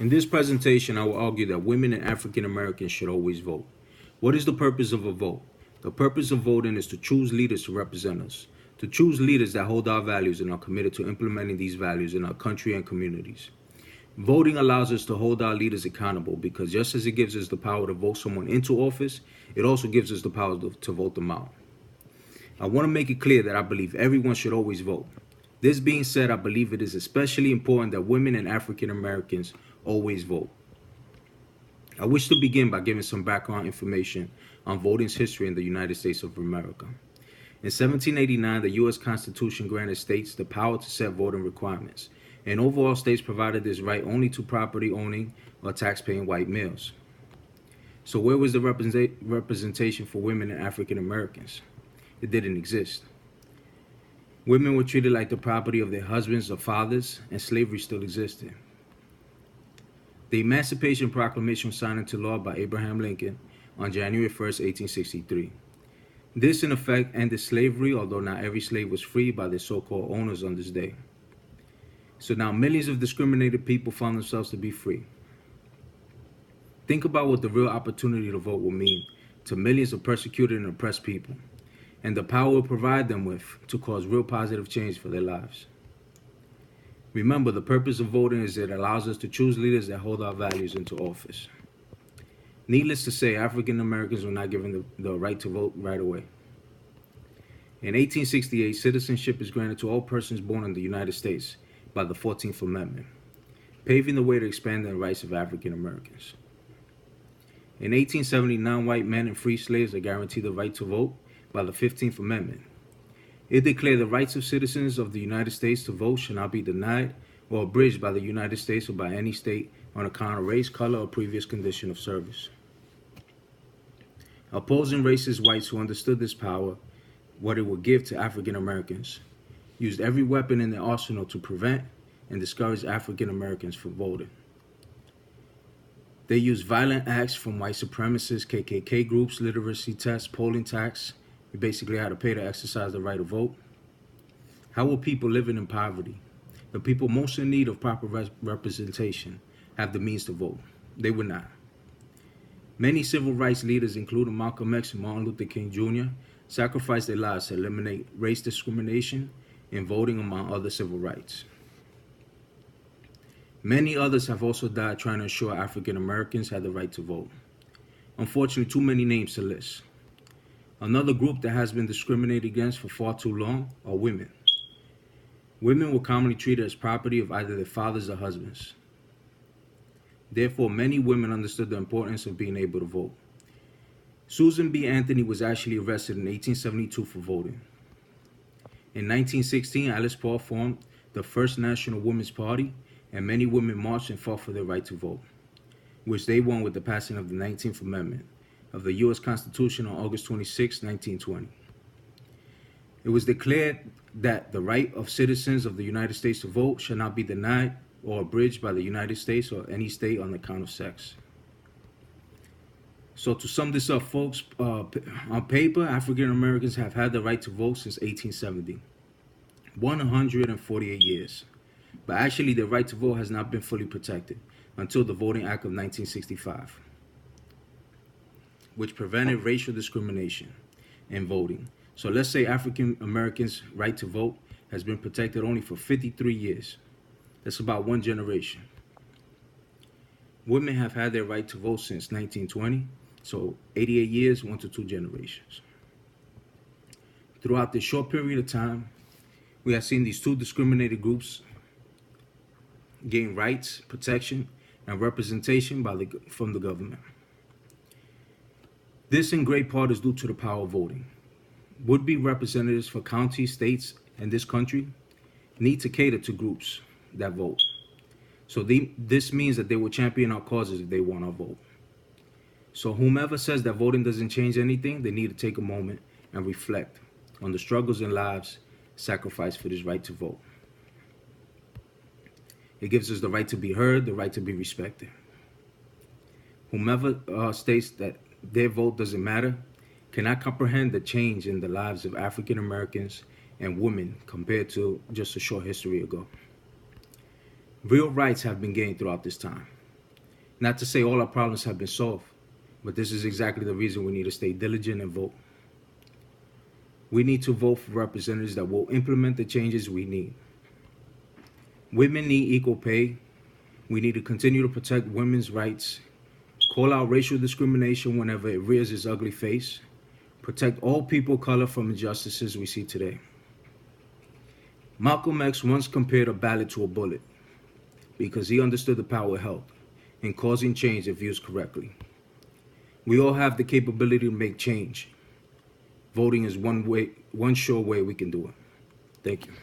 In this presentation, I will argue that women and African Americans should always vote. What is the purpose of a vote? The purpose of voting is to choose leaders to represent us, to choose leaders that hold our values and are committed to implementing these values in our country and communities. Voting allows us to hold our leaders accountable because just as it gives us the power to vote someone into office, it also gives us the power to vote them out. I want to make it clear that I believe everyone should always vote. This being said, I believe it is especially important that women and African Americans always vote. I wish to begin by giving some background information on voting's history in the United States of America. In 1789, the U.S. Constitution granted states the power to set voting requirements, and overall states provided this right only to property-owning or tax-paying white males. So where was the representation for women and African Americans? It didn't exist. Women were treated like the property of their husbands or fathers, and slavery still existed. The Emancipation Proclamation was signed into law by Abraham Lincoln on January 1st, 1863. This, in effect, ended slavery, although not every slave was freed by their so-called owners on this day. So now millions of discriminated people found themselves to be free. Think about what the real opportunity to vote will mean to millions of persecuted and oppressed people, and the power it will provide them with to cause real positive change for their lives. Remember, the purpose of voting is that it allows us to choose leaders that hold our values into office. Needless to say, African Americans were not given the right to vote right away. In 1868, citizenship is granted to all persons born in the United States by the 14th Amendment, paving the way to expand the rights of African Americans. In 1879, white men and free slaves are guaranteed the right to vote by the 15th Amendment. It declared the rights of citizens of the United States to vote shall not be denied or abridged by the United States or by any state on account of race, color, or previous condition of service. Opposing racist whites who understood this power, what it would give to African Americans, used every weapon in their arsenal to prevent and discourage African Americans from voting. They used violent acts from white supremacists, KKK groups, literacy tests, polling tax. You basically had to pay to exercise the right to vote. How will people living in poverty, the people most in need of proper representation, have the means to vote? They would not. Many civil rights leaders, including Malcolm X and Martin Luther King Jr., sacrificed their lives to eliminate race discrimination in voting, among other civil rights. Many others have also died trying to ensure African Americans had the right to vote. Unfortunately, too many names to list. Another group that has been discriminated against for far too long are women. Women were commonly treated as property of either their fathers or husbands. Therefore, many women understood the importance of being able to vote. Susan B. Anthony was actually arrested in 1872 for voting. In 1916, Alice Paul formed the first National Women's Party, and many women marched and fought for their right to vote, which they won with the passing of the 19th Amendment of the U.S. Constitution on August 26, 1920. It was declared that the right of citizens of the United States to vote shall not be denied or abridged by the United States or any state on account of sex. So to sum this up, folks, on paper, African Americans have had the right to vote since 1870, 148 years. But actually, their right to vote has not been fully protected until the Voting Act of 1965, which prevented racial discrimination in voting. So let's say African Americans' right to vote has been protected only for 53 years. That's about one generation. Women have had their right to vote since 1920, so 88 years, 1 to 2 generations. Throughout this short period of time, we have seen these two discriminated groups gain rights, protection, and representation from the government. This in great part is due to the power of voting. Would-be representatives for counties, states, and this country need to cater to groups that vote. So this means that they will champion our causes if they want our vote. So whomever says that voting doesn't change anything, they need to take a moment and reflect on the struggles and lives sacrificed for this right to vote. It gives us the right to be heard, the right to be respected. Whomever states that their vote doesn't matter cannot comprehend the change in the lives of African Americans and women compared to just a short history ago. Real rights have been gained throughout this time. Not to say all our problems have been solved, but this is exactly the reason we need to stay diligent and vote. We need to vote for representatives that will implement the changes we need. Women need equal pay. We need to continue to protect women's rights, call out racial discrimination whenever it rears its ugly face, protect all people of color from injustices we see today. Malcolm X once compared a ballot to a bullet because he understood the power it held in causing change if used correctly. We all have the capability to make change. Voting is one sure way we can do it. Thank you.